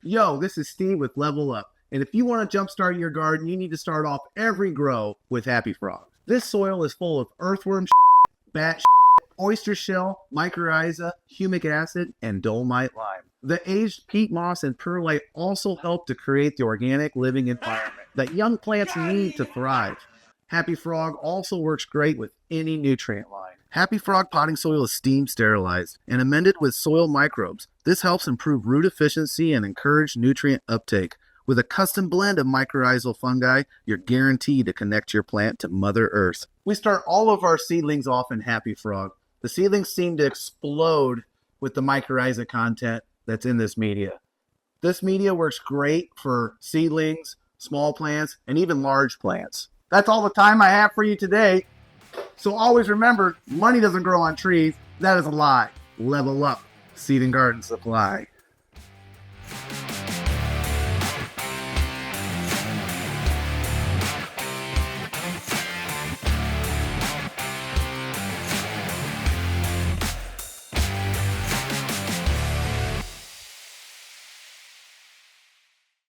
Yo, this is Steve with Level Up. And if you want to jumpstart your garden, you need to start off every grow with Happy Frog. This soil is full of earthworm, bat, oyster shell, mycorrhiza, humic acid, and dolomite lime. The aged peat moss and perlite also help to create the organic living environment that young plants need to thrive. Happy Frog also works great with any nutrient line. Happy Frog potting soil is steam sterilized and amended with soil microbes. This helps improve root efficiency and encourage nutrient uptake. With a custom blend of mycorrhizal fungi, you're guaranteed to connect your plant to Mother Earth. We start all of our seedlings off in Happy Frog. The seedlings seem to explode with the mycorrhiza content that's in this media. This media works great for seedlings, small plants, and even large plants. That's all the time I have for you today. So always remember, money doesn't grow on trees. That is a lie. Level up. Seed and Garden Supply.